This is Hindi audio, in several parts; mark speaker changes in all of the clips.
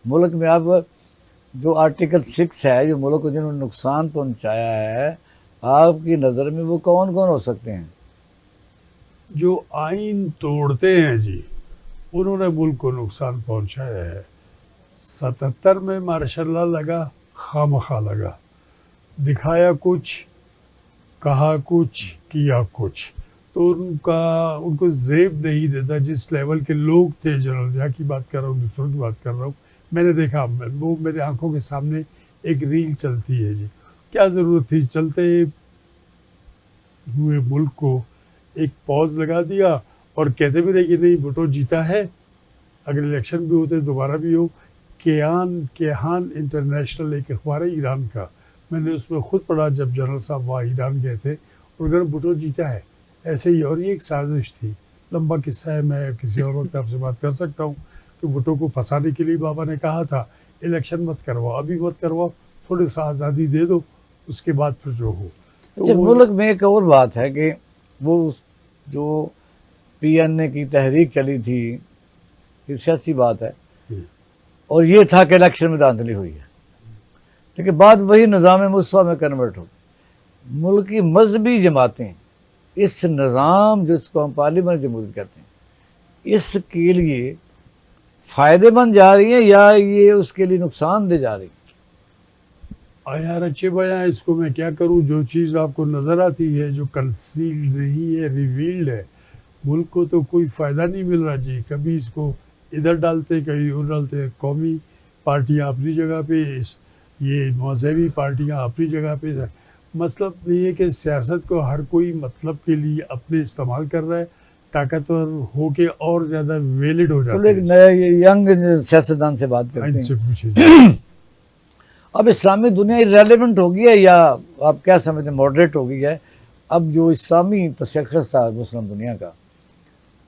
Speaker 1: मुल्क में अब जो आर्टिकल 6 है, जो मुल्क को जिन्होंने नुकसान पहुंचाया है, आपकी नज़र में वो कौन कौन हो सकते हैं?
Speaker 2: जो आइन तोड़ते हैं जी, उन्होंने मुल्क को नुकसान पहुंचाया है। 77 में मार्शल लगा, खामखा लगा, दिखाया कुछ, कहा कुछ, किया कुछ, तो उनको जेब नहीं देता। जिस लेवल के लोग थे, जनरल ज़िया की बात कर रहा हूँ, दूसरों की बात कर रहा हूँ, मैंने देखा, वो मेरे आंखों के सामने एक रील चलती है जी। क्या ज़रूरत थी? चलते हुए मुल्क को एक पॉज लगा दिया और कहते भी रहे कि नहीं, भुट्टो जीता है, अगर इलेक्शन भी होते दोबारा भी हो। केहान इंटरनेशनल एक अखबार है ईरान का, मैंने उसमें खुद पढ़ा जब जनरल साहब वहाँ ईरान गए थे, उन्होंने भुट्टो जीता है ऐसे ही। और ये एक साजिश थी, लंबा किस्सा है, मैं किसी और वक्त आपसे बात कर सकता हूँ कि भुट्टो को फंसाने के लिए बाबा ने कहा था इलेक्शन मत करवाओ, अभी मत करवाओ, थोड़ी सा आज़ादी दे दो, उसके बाद फिर जो हो। तो
Speaker 1: अच्छा,
Speaker 2: वो
Speaker 1: मुल्क में एक और बात है कि वो जो PNA की तहरीक चली थी, ये सियासी बात है, और ये था कि इलेक्शन में धांधली हुई है, लेकिन बाद वही निज़ाम मुस्तफ़ा में कन्वर्ट हो गई। मुल्क की मजहबी जमातें इस निज़ाम, जिसको हम पार्लियामेंट जमहूरियत कहते हैं, इसके लिए फ़ायदेमंद जा रही हैं या ये उसके लिए नुकसान दे जा रही है?
Speaker 2: यार अच्छे बयां, इसको मैं क्या करूं? जो चीज़ आपको नज़र आती है, जो कंसील्ड नहीं है, रिवील्ड है, मुल्क को तो कोई फ़ायदा नहीं मिल रहा जी। कभी इसको इधर डालते, कभी उधर डालते। कौमी पार्टियां अपनी जगह पे, ये मजहबी पार्टियां अपनी जगह पे। मतलब ये है कि सियासत को हर कोई मतलब के लिए अपने इस्तेमाल कर रहा है, ताकतवर होके और ज़्यादा वैलिड हो
Speaker 1: चलो
Speaker 2: जाते
Speaker 1: एक
Speaker 2: हैं।
Speaker 1: नया यंग सियासतदान से बात करते
Speaker 2: इनसे
Speaker 1: हैं।
Speaker 2: पूछे जी।
Speaker 1: अब इस्लामी दुनिया इरेलीवेंट हो गई है या आप क्या समझते हैं, मॉडरेट हो गई है? अब जो इस्लामी तशख़्ख़ुस था मुस्लिम दुनिया का,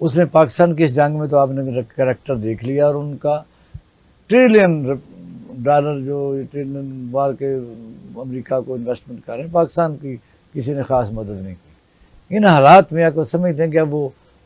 Speaker 1: उसने पाकिस्तान की इस जंग में तो आपने करैक्टर देख लिया, और उनका ट्रिलियन डॉलर, जो ट्रिलियन बार के अमेरिका को इन्वेस्टमेंट कर रहे हैं, पाकिस्तान की किसी ने ख़ास मदद नहीं की। इन हालात में आपको समझते हैं कि अब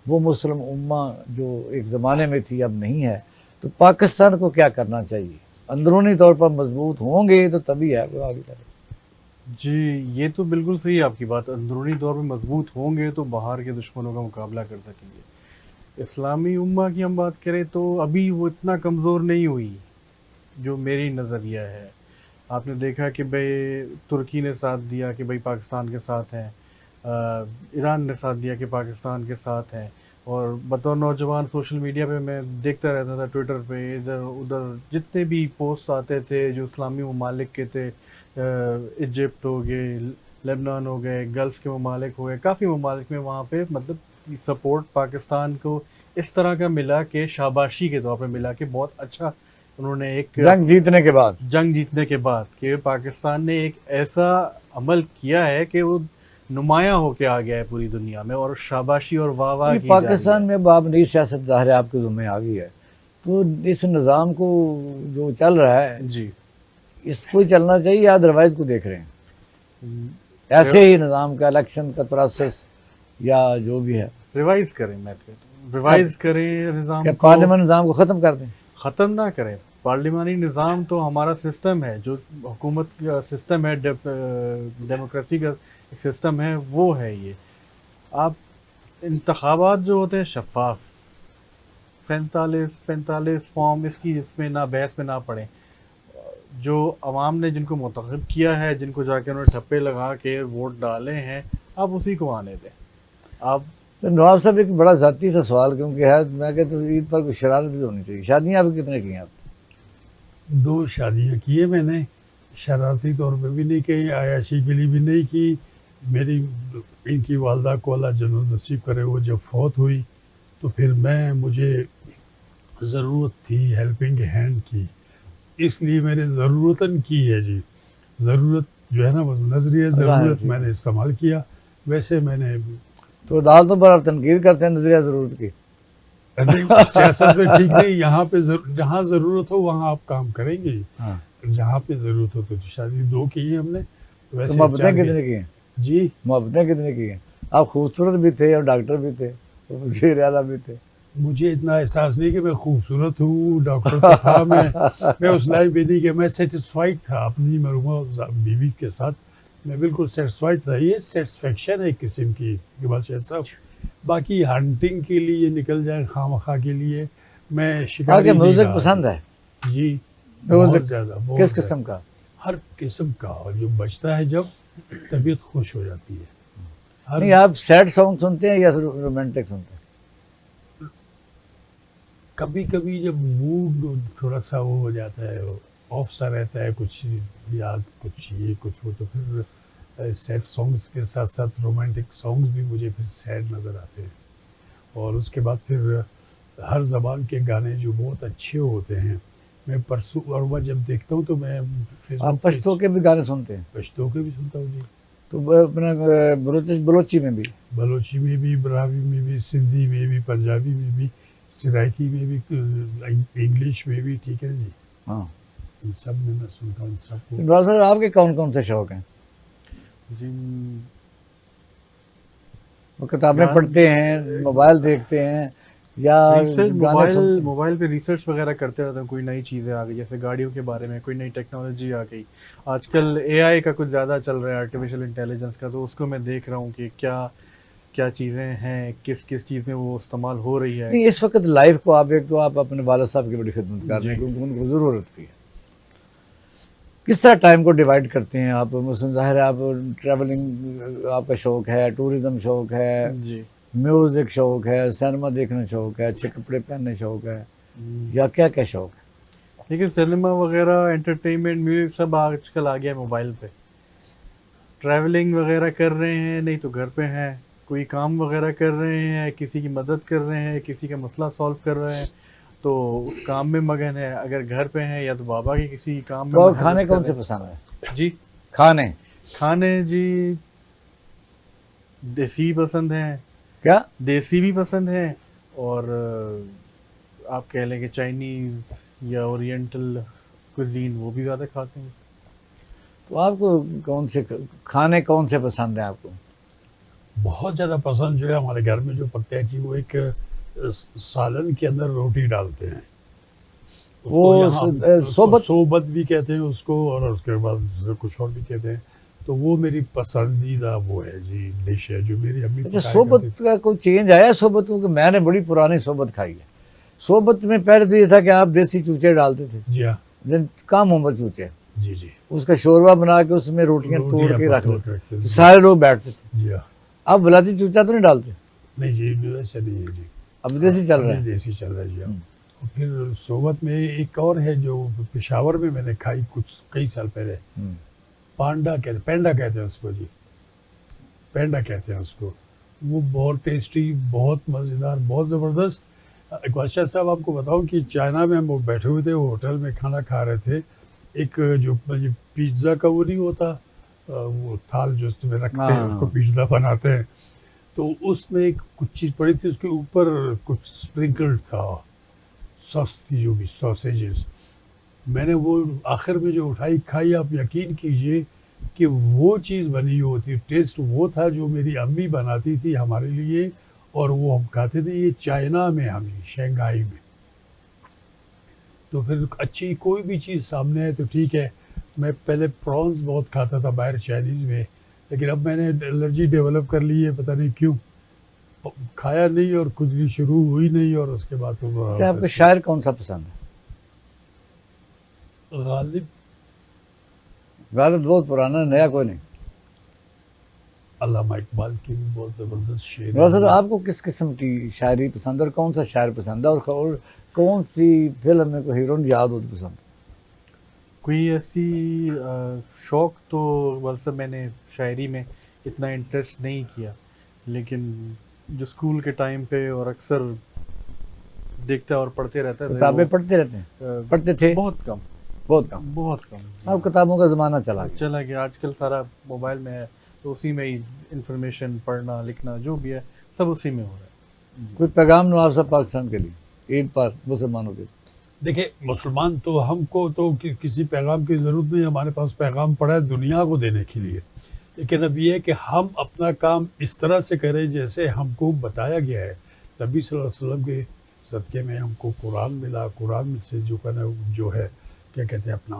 Speaker 1: वो मुस्लिम उम्मा जो एक ज़माने में थी अब नहीं है, तो पाकिस्तान को क्या करना चाहिए? अंदरूनी तौर पर मजबूत होंगे तो तभी है वो आगे चले।
Speaker 3: जी, ये तो बिल्कुल सही है आपकी बात। अंदरूनी तौर पे मजबूत होंगे तो बाहर के दुश्मनों का मुकाबला कर सकेंगे। इस्लामी उम्मा की हम बात करें तो अभी वो इतना कमज़ोर नहीं हुई, जो मेरी नज़रिया है। आपने देखा कि भाई तुर्की ने साथ दिया कि भाई पाकिस्तान के साथ हैं, ईरान ने साथ दिया कि पाकिस्तान के साथ हैं। और बतौर नौजवान सोशल मीडिया पे मैं देखता रहता था, ट्विटर पे इधर उधर जितने भी पोस्ट आते थे जो इस्लामी ममालिक के थे, इजिप्ट हो गए, लेबनान हो गए, गल्फ़ के ममालिक हो गए, काफ़ी ममालिक में वहाँ पे मतलब सपोर्ट पाकिस्तान को इस तरह का मिला कि शाबाशी के तौर पे मिला कि बहुत अच्छा उन्होंने एक
Speaker 1: जंग जीतने के बाद
Speaker 3: जंग जीतने के बाद कि पाकिस्तान ने एक ऐसा अमल किया है कि वो नुमायां होके आ गया है पूरी दुनिया में, और शाबाशी और वाह वाह
Speaker 1: ये
Speaker 3: की जा रही
Speaker 1: पाकिस्तान
Speaker 3: है।
Speaker 1: में अब आप नई सियासत ज़ाहिर है आपके ज़िम्मे आ गई है, तो इस निज़ाम को जो चल रहा है,
Speaker 3: जी,
Speaker 1: इसको ही चलना चाहिए या अदरवाइज को देख रहे हैं? ऐसे ही निज़ाम का इलेक्शन का प्रोसेस या जो भी है,
Speaker 3: रिवाइज करें, मैं कहता हूं रिवाइज करें निज़ाम
Speaker 1: क्या
Speaker 3: को,
Speaker 1: पार्लियामेंट निज़ाम को ख़त्म कर दें?
Speaker 3: ख़त्म ना करें। पार्लिमानी निज़ाम तो हमारा सिस्टम है, जो हुकूमत का सिस्टम है, डेमोक्रेसी का एक सिस्टम है, वो है ये। आप इंतखाबात जो होते हैं शफाफ, 45 फॉर्म, इसकी इसमें ना बहस में ना पड़े। जो अवाम ने जिनको मुंतखब किया है, जिनको जाके उन्होंने ठप्पे लगा के वोट डाले हैं, आप उसी को आने दें। आप
Speaker 1: तो नवाब साहब, एक बड़ा ज़ाती सा सवाल क्योंकि है, मैं कहता हूँ ईद पर कोई शरारत भी होनी चाहिए। शादियाँ आपकी कितने की हैं आप?
Speaker 2: 2 शादियाँ की है मैंने, शरारती तौर पे भी नहीं की, आयाशी के लिए भी नहीं की। मेरी इनकी वालदा को अल्लाह जन्नत नसीब करे, वो जब फौत हुई तो फिर मुझे ज़रूरत थी हेल्पिंग हैंड की, इसलिए मैंने ज़रूरतन की है जी। ज़रूरत जो है ना, नज़रिया ज़रूरत मैंने इस्तेमाल किया। वैसे मैंने
Speaker 1: तो अदालतों पर आप तनकीद करते हैं नज़रिया ज़रूरत की?
Speaker 2: नहीं, सियासत में ठीक नहीं। यहाँ पे जहाँ ज़रूरत हो वहाँ आप काम करेंगे जी।
Speaker 1: हाँ,
Speaker 2: जहाँ पे ज़रूरत हो तो शादी 2 की है हमने,
Speaker 1: तो
Speaker 2: वैसे
Speaker 1: मोहब्बतें
Speaker 2: 4
Speaker 1: कितने की हैं?
Speaker 2: जी।
Speaker 1: मोहब्बतें कितने की हैं? आप खूबसूरत भी थे और डॉक्टर भी थे, वज़ीर आला भी थे।
Speaker 2: मुझे इतना एहसास नहीं कि मैं खूबसूरत हूँ, डॉक्टर तो था मैं उस लाइन पे नहीं कि मैं सेटिस्फाइड था अपनी मरहूमा बीवी के साथ, मैं बिल्कुल सेटिस्फाइड था। ये सेटिस्फेक्शन है एक किस्म की कि बादशाह साहब। बाकी हंटिंग के लिए निकल जाए खामखा के लिए, मैं
Speaker 1: आगे
Speaker 2: शिकारी नहीं
Speaker 1: म्यूजिक
Speaker 2: रहा
Speaker 1: पसंद है?
Speaker 2: जी, बहुत
Speaker 1: म्यूजिक
Speaker 2: ज़्यादा, बहुत
Speaker 1: किस
Speaker 2: ज़्यादा।
Speaker 1: किस्म का?
Speaker 2: हर किस्म का, और जो बजता है जब तबीयत खुश हो जाती है। हर
Speaker 1: नहीं, आप सैड सॉन्ग सुनते हैं या रोमांटिक सुनते हैं?
Speaker 2: कभी कभी जब मूड थोड़ा सा वो हो जाता है, ऑफ सा रहता है, कुछ याद, कुछ ये कुछ वो, तो फिर सैड सॉन्ग्स के साथ साथ रोमांटिक सॉन्ग्स भी मुझे फिर सैड नज़र आते हैं। और उसके बाद फिर हर ज़बान के गाने जो बहुत अच्छे होते हैं, मैं परसों और मैं जब देखता हूँ तो मैं
Speaker 1: आप
Speaker 2: फेसबुक
Speaker 1: पश्तो के भी गाने सुनते हैं?
Speaker 2: पश्तो के भी सुनता हूँ जी,
Speaker 1: तो अपना बलोची में भी?
Speaker 2: बलोची में भी, ब्रावी में भी, सिंधी में भी, पंजाबी में भी, सराइकी में भी, इंग्लिश में भी, ठीक है जी,
Speaker 1: हाँ।
Speaker 2: इन सब में मैं सुनता हूँ, इन सबको।
Speaker 1: इमरान साहब, आपके कौन कौन से शौक हैं?
Speaker 3: जी,
Speaker 1: वो किताबें
Speaker 3: गान
Speaker 1: पढ़ते हैं, मोबाइल देखते हैं, या
Speaker 3: रिसर्च,
Speaker 1: गाने सुनते हैं?
Speaker 3: मोबाइल पे रिसर्च वगैरह करते रहते हैं। कोई नई चीज़ें आ गई, जैसे गाड़ियों के बारे में कोई नई टेक्नोलॉजी आ गई। आजकल एआई का कुछ ज़्यादा चल रहा है, आर्टिफिशियल इंटेलिजेंस का, तो उसको मैं देख रहा हूँ कि क्या क्या चीज़ें हैं, किस किस चीज़ में वो इस्तेमाल हो रही है।
Speaker 1: नहीं, इस वक्त लाइफ को आप, एक तो आप अपने वालिद साहब की बड़ी खिदमत कर रहे हैं
Speaker 3: जी।
Speaker 1: क्योंकि उनको ज़रूरत भी है। किस तरह टाइम को डिवाइड करते हैं आप? मुस्लिम ज़ाहिर है, आप ट्रैवलिंग आपका शौक़ है, टूरिज़म शौक़ है,
Speaker 3: जी,
Speaker 1: म्यूज़िक शौक़ है, सिनेमा देखना शौक़ है, अच्छे कपड़े पहनने शौक़ है, या क्या क्या शौक़ है?
Speaker 3: लेकिन सिनेमा वगैरह, एंटरटेनमेंट, म्यूजिक सब आजकल आ गया है मोबाइल पे। ट्रैवलिंग वगैरह कर रहे हैं, नहीं तो घर पे हैं, कोई काम वगैरह कर रहे हैं, किसी की मदद कर रहे हैं, किसी का मसला सॉल्व कर रहे हैं, तो उस काम में मगन है। अगर घर पे हैं या तो बाबा की किसी काम
Speaker 1: तो
Speaker 3: में
Speaker 1: आप खाने
Speaker 3: मदद कर
Speaker 1: कौन से
Speaker 3: रहे
Speaker 1: पसंद है?
Speaker 3: हैं। जी,
Speaker 1: खाने
Speaker 3: खाने जी, देसी पसंद हैं,
Speaker 1: क्या?
Speaker 3: देसी भी पसंद हैं, और आप कह लें कि चाइनीज़ या ओरिएंटल कुजीन वो भी ज़्यादा खाते हैं।
Speaker 1: तो आपको कौन से खाने कौन से पसंद है आपको?
Speaker 2: बहुत ज़्यादा पसंद जो है हमारे घर में जो पकता है जी, वो एक सालन के अंदर रोटी डालते हैं, उसको
Speaker 1: वो
Speaker 2: यहाँ उसको
Speaker 1: सोबत?
Speaker 2: सोबत भी कहते हैं उसको, और उसके बाद कुछ और भी कहते हैं। तो वो मेरी पसंदीदा वो है जी, डिश है जो मेरी अम्मी
Speaker 1: अच्छा,
Speaker 2: पकाया
Speaker 1: सोबत
Speaker 2: करती थी।
Speaker 1: का कोई चेंज आया सोबत? क्योंकि मैंने बड़ी पुरानी सोबत खाई है। सोबत में पहले तो ये था कि आप देसी चूचे डालते थे,
Speaker 2: जी हाँ,
Speaker 1: जिन कम उम्र चूचे,
Speaker 2: जी जी,
Speaker 1: उसका शोरबा बना के उसमें रोटियां तोड़ के रख
Speaker 2: तोड़
Speaker 1: लेते
Speaker 2: के रखते
Speaker 1: तो
Speaker 2: थे।
Speaker 1: सारे लोग बैठते थे।
Speaker 2: जी हाँ,
Speaker 1: अब बिलाती चूचा तो नहीं डालते?
Speaker 2: नहीं जी, ऐसा नहीं है जी,
Speaker 1: अब देसी चल रहा
Speaker 2: अभी
Speaker 1: है।
Speaker 2: देसी चल रहा है जी हाँ। और फिर सोबत में एक और है जो पेशावर में मैंने खाई कुछ कई साल पहले, पेंडा कहते हैं उसको जी, पेंडा कहते हैं उसको। वो बहुत टेस्टी, बहुत मज़ेदार, बहुत ज़बरदस्त। एक बादशाह साहब आपको बताऊं कि चाइना में हम बैठे हुए थे, वो होटल में खाना खा रहे थे। एक जो पिज़्ज़ा का वो नहीं होता, वो थाल जो उसमें रखते हैं, उसको
Speaker 1: हाँ।
Speaker 2: पिज़्ज़ा बनाते हैं, तो उसमें एक कुछ चीज़ पड़ी थी, उसके ऊपर कुछ स्प्रिंकल्ड था, सॉस थी, जो भी सॉसेजेस। मैंने वो आखिर में जो उठाई खाई, आप यकीन कीजिए कि वो चीज़ बनी होती, टेस्ट वो था जो मेरी अम्मी बनाती थी हमारे लिए, और वो हम खाते थे। ये चाइना में, हम शंघाई में। तो फिर अच्छी कोई भी चीज़ सामने है तो ठीक है। मैं पहले प्रॉन्स बहुत खाता था बाहर चाइनीज़ में, लेकिन अब मैंने एलर्जी डेवलप कर ली है, पता नहीं क्यों। खाया नहीं और खुजली शुरू हुई नहीं, और उसके बाद तो
Speaker 1: अच्छा, आपको शायर कौन सा पसंद है?
Speaker 2: गालिब
Speaker 1: गालिब बहुत पुराना, नया कोई नहीं।
Speaker 2: अल्लामा इकबाल की भी बहुत ज़बरदस्त शेर है।
Speaker 1: वैसे तो आपको किस किस्म की शायरी पसंद है, और कौन सा शायर पसंद है, और कौन सी फिल्म में कोई हीरोइन याद हो तो पसंद?
Speaker 3: कोई ऐसी शौक़ तो वैसे मैंने शायरी में इतना इंटरेस्ट नहीं किया, लेकिन जो स्कूल के टाइम पे और अक्सर देखता और पढ़ते रहता था,
Speaker 1: किताबें पढ़ते रहते हैं? पढ़ते थे?
Speaker 3: बहुत कम,
Speaker 1: बहुत कम।
Speaker 3: बहुत कम।
Speaker 1: अब किताबों का ज़माना चला गया।
Speaker 3: चला गया, आजकल सारा मोबाइल में है, तो उसी में ही इंफॉर्मेशन पढ़ना लिखना जो भी है सब उसी में हो रहा है।
Speaker 1: कोई पैगाम नवाब साहब पाकिस्तान के लिए, ईद पर मुसलमानों के?
Speaker 2: देखिए, मुसलमान तो हमको तो किसी पैगाम की ज़रूरत नहीं, हमारे पास पैगाम पड़ा है दुनिया को देने के लिए। लेकिन अब ये है कि हम अपना काम इस तरह से करें जैसे हमको बताया गया है नबी सल्लल्लाहु अलैहि वसल्लम के सदक़े में हमको कुरान मिला, कुरान से जो कहना जो है क्या कहते हैं अपना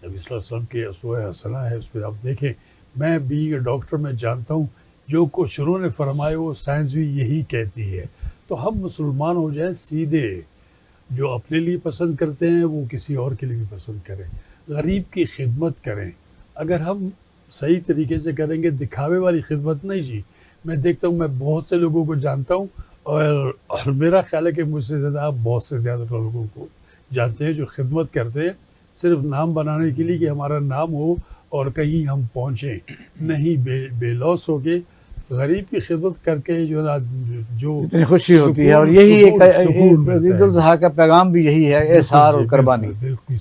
Speaker 2: नबी सल्लल्लाहु अलैहि वसल्लम की उसवा हसना है, उसमें आप देखें। मैं बीइंग अ डॉक्टर मैं जानता हूँ जो कुछ उन्होंने फरमाया वो साइंस भी यही कहती है। तो हम मुसलमान हो जाएं सीधे, जो अपने लिए पसंद करते हैं वो किसी और के लिए भी पसंद करें, गरीब की खिदमत करें। अगर हम सही तरीके से करेंगे, दिखावे वाली खिदमत नहीं जी। मैं देखता हूँ, मैं बहुत से लोगों को जानता हूँ और मेरा ख्याल है कि मुझसे ज़्यादा आप बहुत से ज़्यादा लोगों को जानते हैं जो खिदमत करते हैं सिर्फ नाम बनाने के लिए कि हमारा नाम हो और कहीं हम पहुँचें। नहीं, बेलौस होके गरीब की खिदमत करके जो ना जो
Speaker 1: इतनी खुशी होती है। और
Speaker 2: सुकून
Speaker 1: यही
Speaker 2: सुकून
Speaker 1: एक
Speaker 2: सुकून मिलता
Speaker 1: ईद
Speaker 2: है।
Speaker 1: उल अज़हा का पैगाम भी यही है, एहसार और
Speaker 2: जी,
Speaker 1: कुर्बानी।
Speaker 2: बिल्कुल